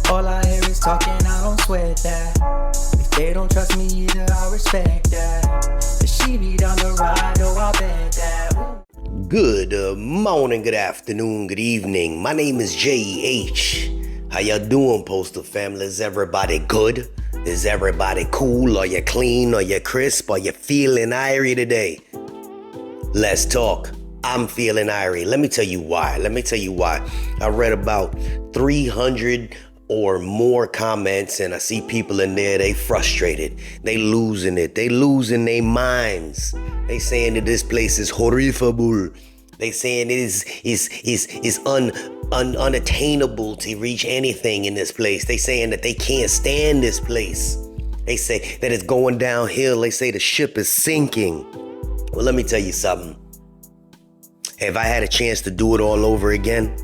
All I hear is talking, I don't sweat that. If they don't trust me either, I respect that. But she be down the ride, oh, I bet that. Good morning, good afternoon, good evening. My name is J.H. How y'all doing, Postal family? Is everybody good? Is everybody cool? Are you clean? Are you crisp? Are you feeling irie today? Let's talk. I'm feeling irie. Let me tell you why. I read about 300 or more comments, and I see people in there, they frustrated. They losing it. They losing their minds. They saying that this place is horrible. They saying it is unattainable to reach anything in this place. They saying that they can't stand this place. They say that it's going downhill. They say the ship is sinking. Well, let me tell you something. If I had a chance to do it all over again,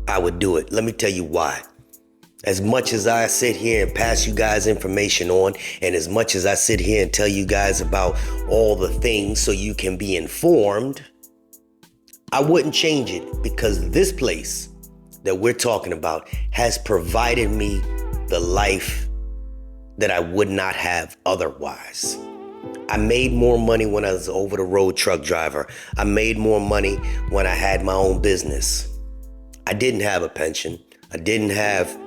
I would do it. Let me tell you why. As much as I sit here and pass you guys information on, and as much as I sit here and tell you guys about all the things so you can be informed, I wouldn't change it, because this place that we're talking about has provided me the life that I would not have otherwise. I made more money when I was over the road truck driver. I made more money when I had my own business. I didn't have a pension. I didn't have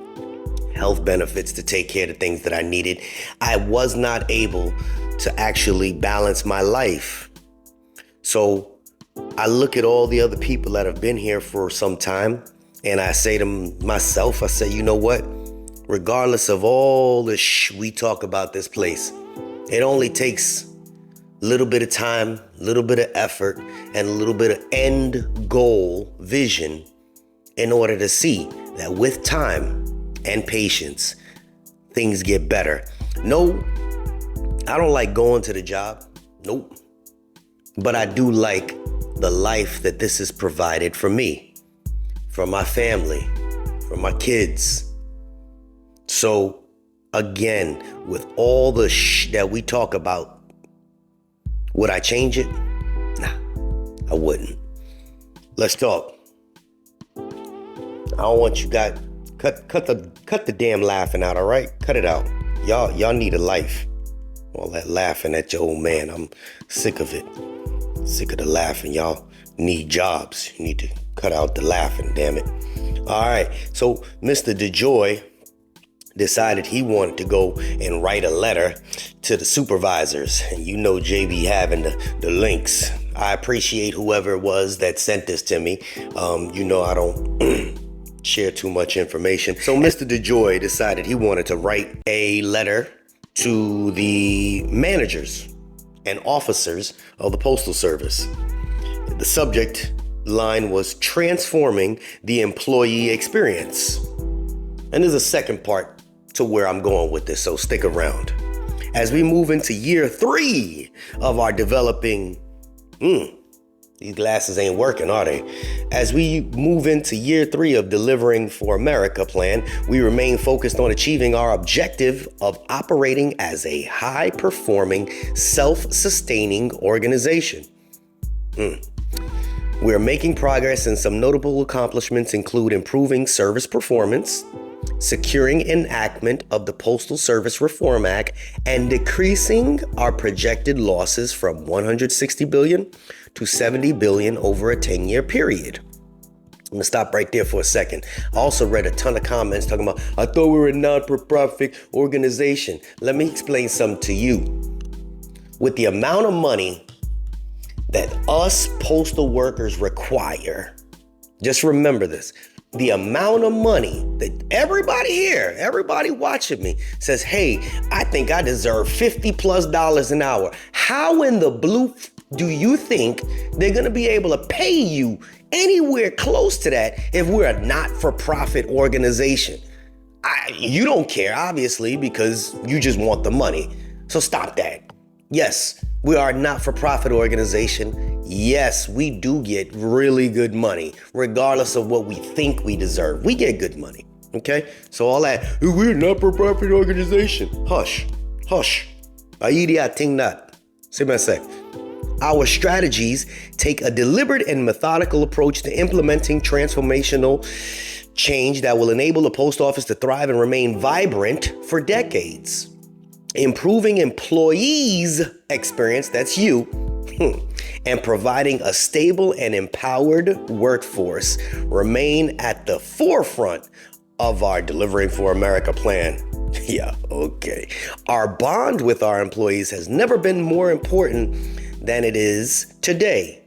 health benefits to take care of the things that I needed. I was not able to actually balance my life. So I look at all the other people that have been here for some time, and I say to myself, I say, you know what? Regardless of all the we talk about this place, it only takes a little bit of time, a little bit of effort, and a little bit of end goal vision in order to see that with time and patience, things get better. No, I don't like going to the job. Nope. But I do like the life that this has provided for me, for my family, for my kids. So again, with all the that we talk about, would I change it? Nah, I wouldn't. Let's talk. I don't want you guys, cut the damn laughing out, all right? Cut it out. Y'all need a life. All that laughing at your old man, I'm sick of it. Sick of the laughing. Y'all need jobs. You need to cut out the laughing, damn it. All right, so Mr. DeJoy decided he wanted to go and write a letter to the supervisors. And you know JB having the links. I appreciate whoever it was that sent this to me. You know I don't share too much information. So Mr. DeJoy decided he wanted to write a letter to the managers and officers of the Postal Service. The subject line was transforming the employee experience. And there's a second part to where I'm going with this, so stick around. As we move into year 3 of our developing, these glasses ain't working, are they? As we move into year 3 of Delivering for America plan, we remain focused on achieving our objective of operating as a high-performing, self-sustaining organization. We are making progress, and some notable accomplishments include improving service performance, securing enactment of the Postal Service Reform Act, and decreasing our projected losses from $160 billion to $70 billion over a 10-year period. I'm gonna stop right there for a second. I also read a ton of comments talking about, I thought we were a non-profit organization. Let me explain something to you. With the amount of money that us postal workers require, just remember this. The amount of money that everybody here, everybody watching me says, hey, I think I deserve $50+ an hour. How in the blue do you think they're going to be able to pay you anywhere close to that if we're a not-for-profit organization? You don't care, obviously, because you just want the money. So stop that. Yes, we are a not-for-profit organization. Yes, we do get really good money, regardless of what we think we deserve. We get good money, okay? So all that, we're a not-for-profit organization. Hush, hush. Aidia ting nat. See what I say? Our strategies take a deliberate and methodical approach to implementing transformational change that will enable the post office to thrive and remain vibrant for decades. Improving employees' experience, that's you, and providing a stable and empowered workforce remain at the forefront of our Delivering for America plan. Yeah, okay. Our bond with our employees has never been more important than it is today.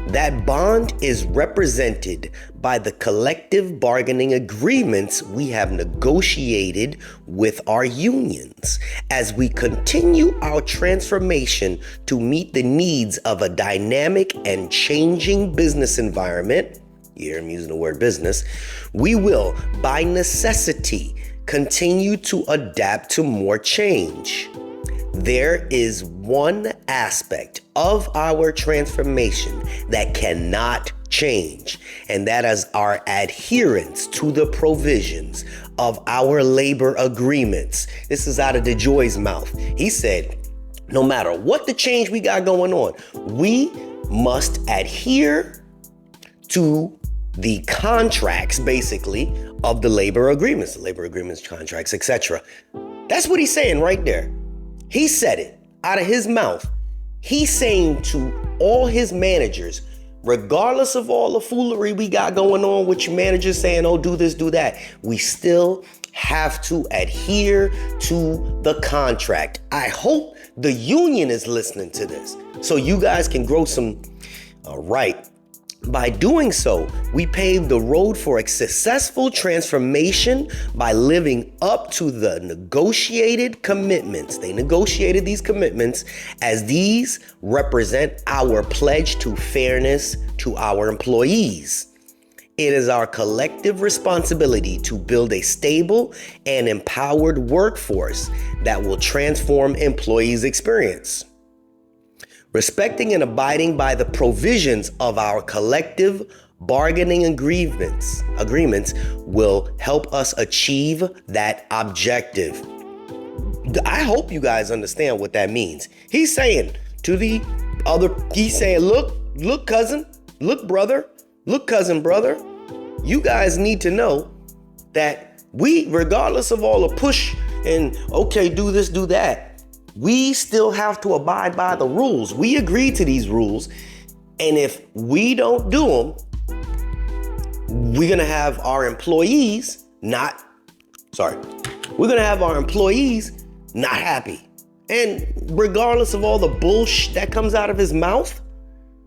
That bond is represented by the collective bargaining agreements we have negotiated with our unions as we continue our transformation to meet the needs of a dynamic and changing business environment. Here I'm using the word business. We will, by necessity, continue to adapt to more change. There is one aspect of our transformation that cannot change, and that is our adherence to the provisions of our labor agreements. This is out of DeJoy's mouth. He said, no matter what the change we got going on, we must adhere to the contracts, basically, of the labor agreements, contracts, etc. That's what he's saying right there. He said it out of his mouth. He's saying to all his managers, regardless of all the foolery we got going on with your managers saying, oh, do this, do that, we still have to adhere to the contract. I hope the union is listening to this so you guys can grow some. All right. By doing so, we paved the road for a successful transformation by living up to the negotiated commitments. They negotiated these commitments as these represent our pledge to fairness to our employees. It is our collective responsibility to build a stable and empowered workforce that will transform employees' experience. Respecting and abiding by the provisions of our collective bargaining agreements will help us achieve that objective. I hope you guys understand what that means. He's saying to the other, he's saying, look, cousin, look, brother, you guys need to know that we, regardless of all the push and okay, do this, do that, we still have to abide by the rules. We agreed to these rules. And if we don't do them, we're going to have our employees not happy. And regardless of all the bullshit that comes out of his mouth,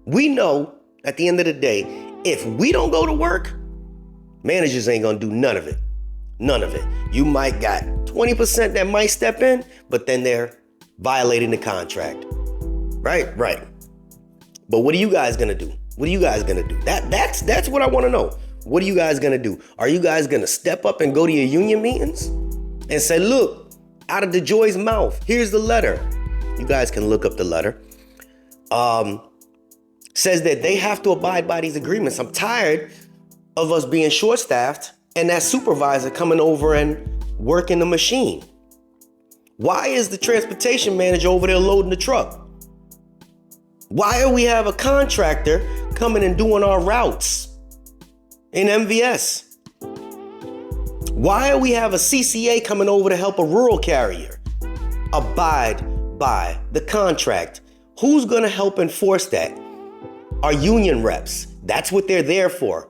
we know at the end of the day, if we don't go to work, managers ain't going to do none of it. None of it. You might got 20% that might step in, but then they're violating the contract. Right. But what are you guys gonna do? That's what I want to know. What are you guys gonna do? Are you guys gonna step up and go to your union meetings and say, look, out of DeJoy's mouth, here's the letter. You guys can look up the letter. Says that they have to abide by these agreements. I'm tired of us being short-staffed and that supervisor coming over and working the machine. Why is the transportation manager over there loading the truck? Why do we have a contractor coming and doing our routes in MVS? Why do we have a CCA coming over to help a rural carrier? Abide by the contract. Who's going to help enforce that? Our union reps. That's what they're there for.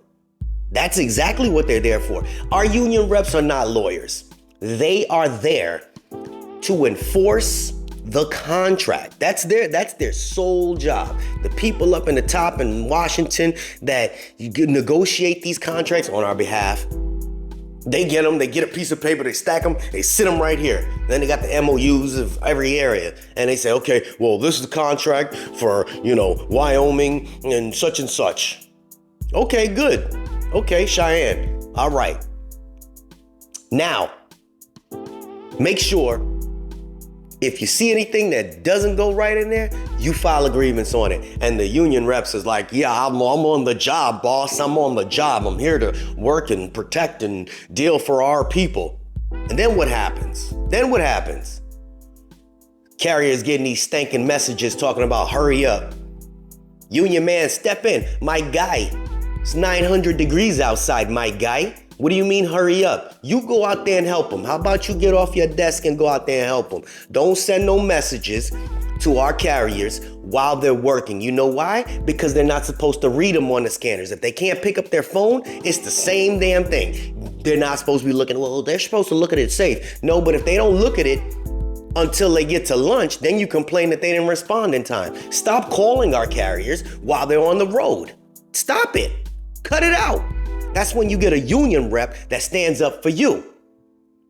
That's exactly what they're there for. Our union reps are not lawyers. They are there to enforce the contract. That's their sole job. The people up in the top in Washington that negotiate these contracts on our behalf, they get them, they get a piece of paper, they stack them, they sit them right here. Then they got the MOUs of every area. And they say, okay, well, this is the contract for, Wyoming and such. Okay, good. Okay, Cheyenne. All right. Now, make sure if you see anything that doesn't go right in there, you file agreements on it. And the union reps is like, yeah, I'm on the job, boss. I'm on the job. I'm here to work and protect and deal for our people. And then what happens? Carriers getting these stinking messages talking about hurry up. Union man, step in. My guy, It's 900 degrees outside, my guy. What do you mean hurry up? You go out there and help them. How about you get off your desk and go out there and help them? Don't send no messages to our carriers while they're working. You know why? Because they're not supposed to read them on the scanners. If they can't pick up their phone, it's the same damn thing. They're not supposed to be looking, well, they're supposed to look at it safe. No, but if they don't look at it until they get to lunch, then you complain that they didn't respond in time. Stop calling our carriers while they're on the road. Stop it. Cut it out. That's when you get a union rep that stands up for you.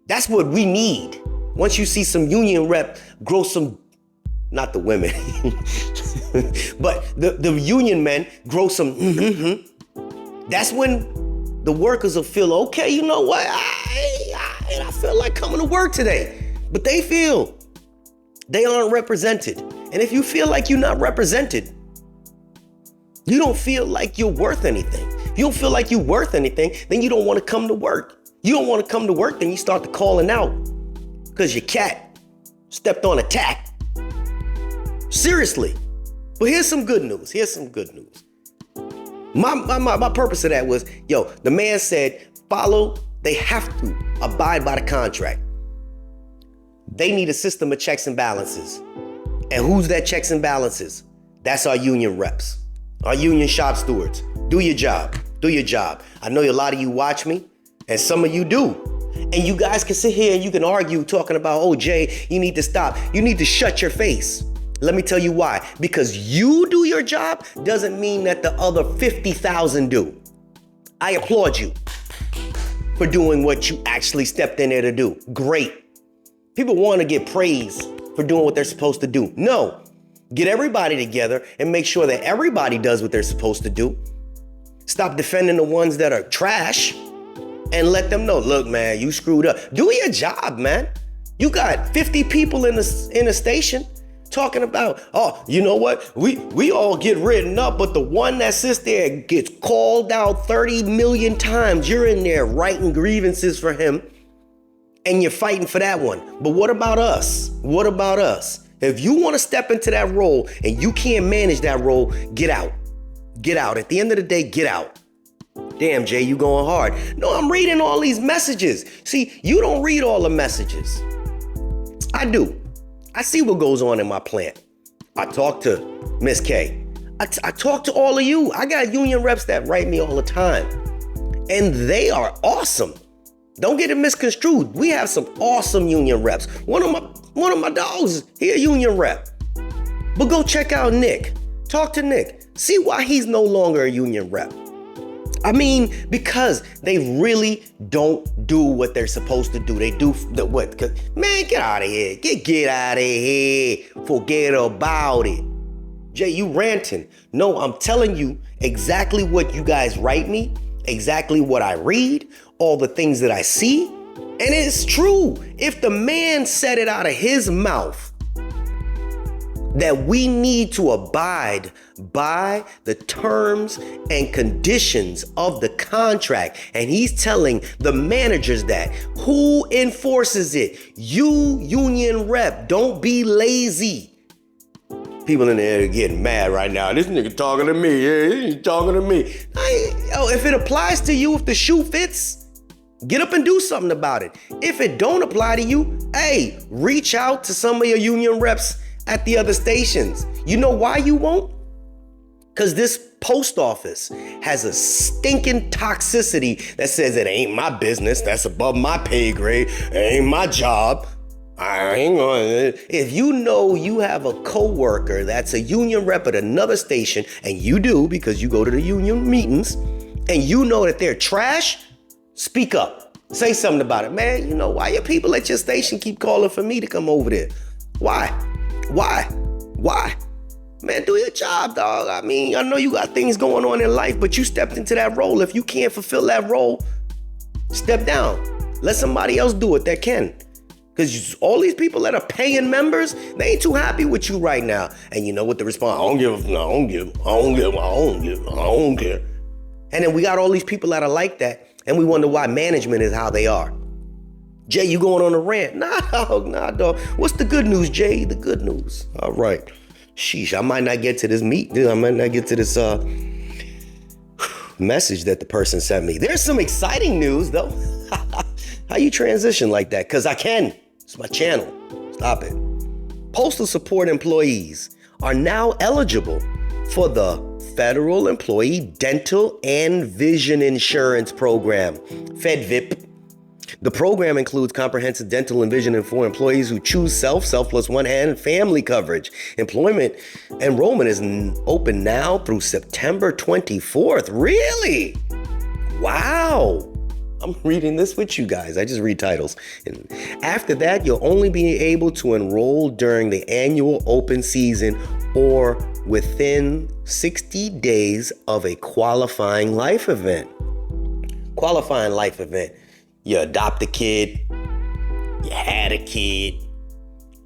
That's what we need. Once you see some union rep grow some, not the women, but the union men grow some, that's when the workers will feel, okay, you know what? I feel like coming to work today. But they feel they aren't represented. And if you feel like you're not represented, you don't feel like you're worth anything. If you don't feel like you're worth anything, then you don't want to come to work. You don't want to come to work, then you start to calling out because your cat stepped on a tack. Seriously. But here's some good news. My purpose of that was, the man said, they have to abide by the contract. They need a system of checks and balances. And who's that checks and balances? That's our union reps, our union shop stewards. Do your job. I know a lot of you watch me, and some of you do. And you guys can sit here and you can argue talking about, oh, Jay, you need to stop. You need to shut your face. Let me tell you why. Because you do your job doesn't mean that the other 50,000 do. I applaud you for doing what you actually stepped in there to do. Great. People want to get praise for doing what they're supposed to do. No. Get everybody together and make sure that everybody does what they're supposed to do. Stop defending the ones that are trash and let them know, look, man, you screwed up. Do your job, man. You got 50 people in the station talking about, oh, you know what? We all get written up, but the one that sits there gets called out 30 million times. You're in there writing grievances for him and you're fighting for that one. But what about us? If you want to step into that role and you can't manage that role, get out. Get out. At the end of the day, get out. Damn, Jay, you going hard. No, I'm reading all these messages. See, you don't read all the messages. I do. I see what goes on in my plant. I talk to Miss K. I talk to all of you. I got union reps that write me all the time. And they are awesome. Don't get it misconstrued. We have some awesome union reps. One of my dogs, he a union rep. But go check out Nick. Talk to Nick. See why he's no longer a union rep. I mean, because they really don't do what they're supposed to do. They do what? Man, get out of here. Get out of here. Forget about it. Jay, you ranting. No, I'm telling you exactly what you guys write me, exactly what I read, all the things that I see. And it's true. If the man said it out of his mouth, that we need to abide by the terms and conditions of the contract. And he's telling the managers that. Who enforces it? You, union rep. Don't be lazy. People in there are getting mad right now. This nigga talking to me. Yeah, he's talking to me. If it applies to you, if the shoe fits, get up and do something about it. If it don't apply to you, hey, reach out to some of your union reps at the other stations. You know why you won't? Because this post office has a stinking toxicity that says it ain't my business, that's above my pay grade, it ain't my job. I ain't gonna. If you know you have a coworker that's a union rep at another station, and you do because you go to the union meetings, and you know that they're trash, speak up. Say something about it. Man, you know why your people at your station keep calling for me to come over there? Why? Man, do your job, dog. I mean, I know you got things going on in life, but you stepped into that role. If you can't fulfill that role, step down. Let somebody else do it that can. Because all these people that are paying members, they ain't too happy with you right now. And you know what the response? I don't care. And then we got all these people that are like that, and we wonder why management is how they are. Jay, you going on a rant? Nah, dog. What's the good news, Jay? The good news. All right. Sheesh, I might not get to this meet. I might not get to this message that the person sent me. There's some exciting news though. How you transition like that? Because I can. It's my channel. Stop it. Postal support employees are now eligible for the Federal Employee Dental and Vision Insurance Program, FEDVIP. The program includes comprehensive dental and vision for employees who choose self plus one, and family coverage. Employment enrollment is open now through September 24th. Really? Wow. I'm reading this with you guys. I just read titles. And after that, you'll only be able to enroll during the annual open season or within 60 days of a qualifying life event. Qualifying life event. You adopt a kid, you had a kid,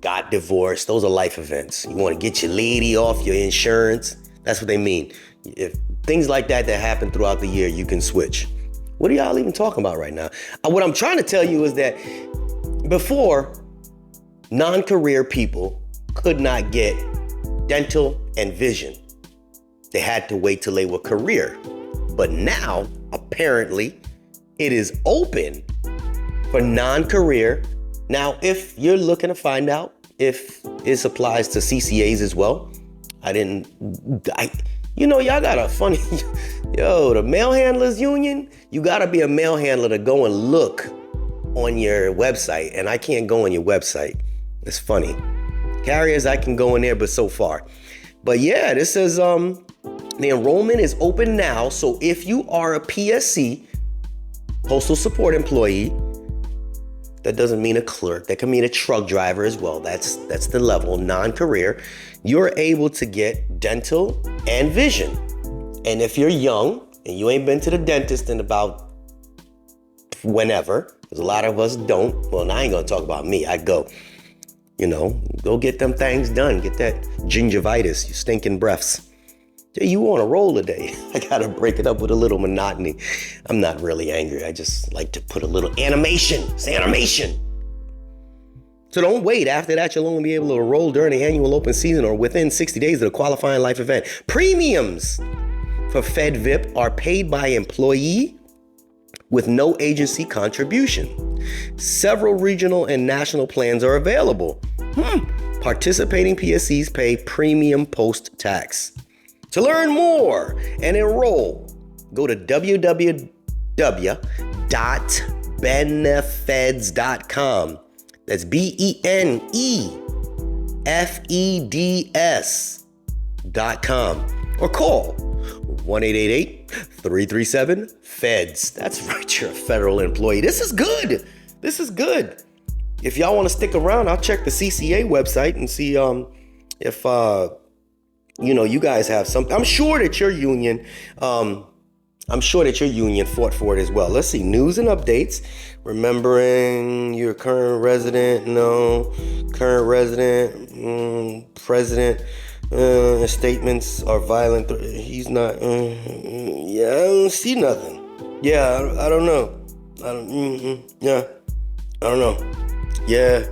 got divorced. Those are life events. You want to get your lady off your insurance. That's what they mean. If things like that happen throughout the year, you can switch. What are y'all even talking about right now? What I'm trying to tell you is that before, non-career people could not get dental and vision. They had to wait till they were career. But now, apparently, it is open for non-career. Now, if you're looking to find out if this applies to CCAs as well, y'all got a funny, the mail handlers union, you gotta be a mail handler to go and look on your website. And I can't go on your website. It's funny. Carriers, I can go in there, but so far. But yeah, this says the enrollment is open now. So if you are a PSC, postal support employee, that doesn't mean a clerk. That can mean a truck driver as well. That's the level, non-career. You're able to get dental and vision. And if you're young and you ain't been to the dentist in about whenever, because a lot of us don't. Well, I ain't gonna talk about me. I go, go get them things done. Get that gingivitis, you stinking breaths. You on a roll today. I gotta break it up with a little monotony. I'm not really angry. I just like to put a little animation. It's animation. So don't wait. After that, you'll only be able to enroll during the annual open season or within 60 days of the qualifying life event. Premiums for FEDVIP are paid by employee with no agency contribution. Several regional and national plans are available. Participating PSCs pay premium post-tax. To learn more and enroll, go to www.benefeds.com. That's BENEFEDS.com. Or call 1-888-337-FEDS. That's right, you're a federal employee. This is good. This is good. If y'all want to stick around, I'll check the CCA website and see if you guys have something. I'm sure that your union fought for it as well. Let's see, news and updates. Remembering your current resident, president statements are violent. He's not, I don't see nothing. Yeah, I don't know. I don't know. Yeah,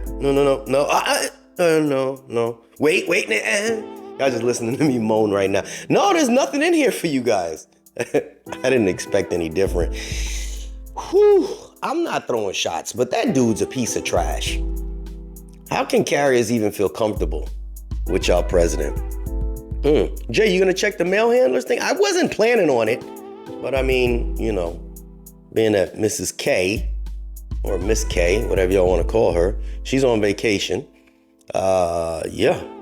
no. Wait. Y'all just listening to me moan right now. No, there's nothing in here for you guys. I didn't expect any different. Whew, I'm not throwing shots, but that dude's a piece of trash. How can carriers even feel comfortable with y'all president? Jay, you gonna check the mail handlers thing? I wasn't planning on it, but I mean, being that Mrs. K, or Miss K, whatever y'all want to call her, she's on vacation.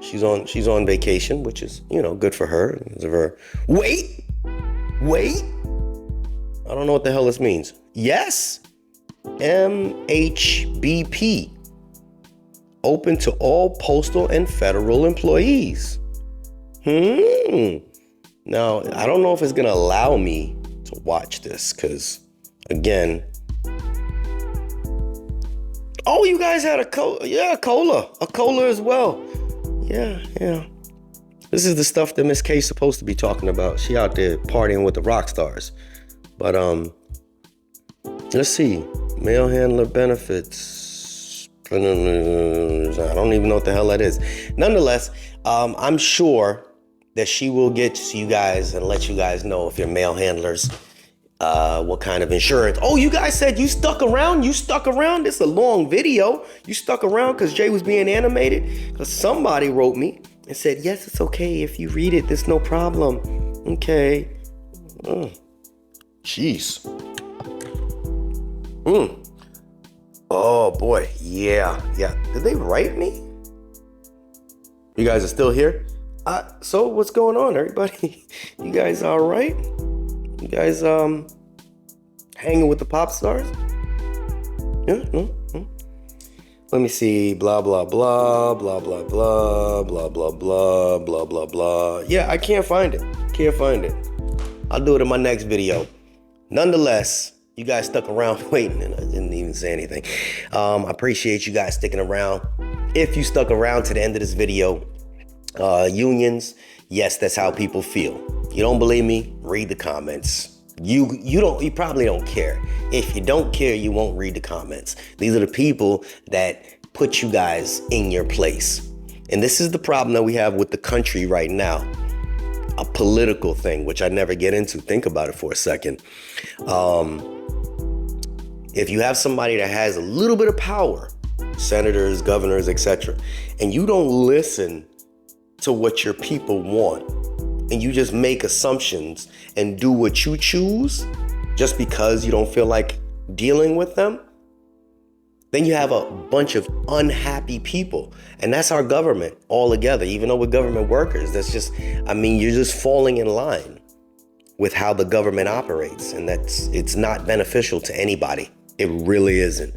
She's on vacation, which is, good for her. Wait. I don't know what the hell this means. Yes. MHBP. Open to all postal and federal employees. Now, I don't know if it's going to allow me to watch this because, again, oh, you guys had a cola as well. Yeah. This is the stuff that Miss K's supposed to be talking about. She out there partying with the rock stars. But let's see, mail handler benefits. I don't even know what the hell that is. Nonetheless, I'm sure that she will get to you guys and let you guys know if you're mail handlers, what kind of insurance. Oh, you guys said you stuck around? You stuck around? It's a long video. You stuck around because Jay was being animated? Because somebody wrote me and said, yes, it's okay if you read it. There's no problem. Okay. Jeez. Oh, boy. Yeah. Did they write me? You guys are still here? So what's going on, everybody? You guys all right? You guys hanging with the pop stars? Yeah, no. Let me see. Blah blah blah blah blah blah blah blah blah blah blah blah. Yeah, I can't find it. I'll do it in my next video. Nonetheless, you guys stuck around waiting, and I didn't even say anything. I appreciate you guys sticking around. If you stuck around to the end of this video, unions, yes, that's how people feel. You don't believe me? Read the comments. You probably don't care. If you don't care, you won't read the comments. These are the people that put you guys in your place. And this is the problem that we have with the country right now. A political thing, which I never get into. Think about it for a second. If you have somebody that has a little bit of power, senators, governors, etc., and you don't listen to what your people want, and you just make assumptions and do what you choose just because you don't feel like dealing with them, then you have a bunch of unhappy people. And that's our government altogether. Even though we're government workers, you're just falling in line with how the government operates. And it's not beneficial to anybody. It really isn't.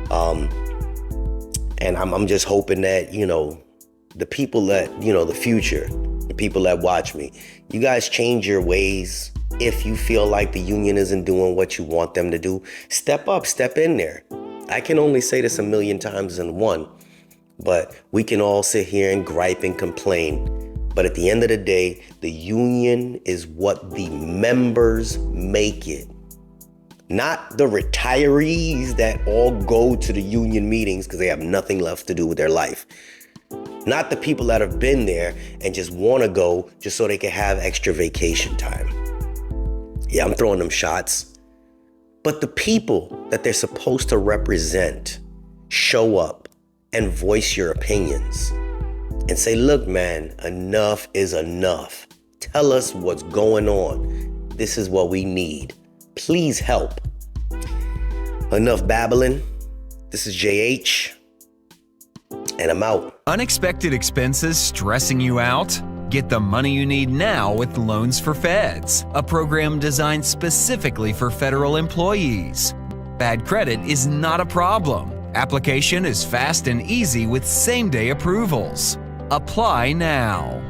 And I'm just hoping that, the people that, the future, the people that watch me, you guys change your ways. If you feel like the union isn't doing what you want them to do, step up, step in there. I can only say this 1,000,000 times in one, but we can all sit here and gripe and complain. But at the end of the day, the union is what the members make it. Not the retirees that all go to the union meetings because they have nothing left to do with their life. Not the people that have been there and just want to go just so they can have extra vacation time. Yeah, I'm throwing them shots. But the people that they're supposed to represent show up and voice your opinions and say, look, man, enough is enough. Tell us what's going on. This is what we need. Please help. Enough babbling. This is JH. And I'm out. Unexpected expenses stressing you out? Get the money you need now with Loans for Feds, a program designed specifically for federal employees. Bad credit is not a problem. Application is fast and easy with same-day approvals. Apply now.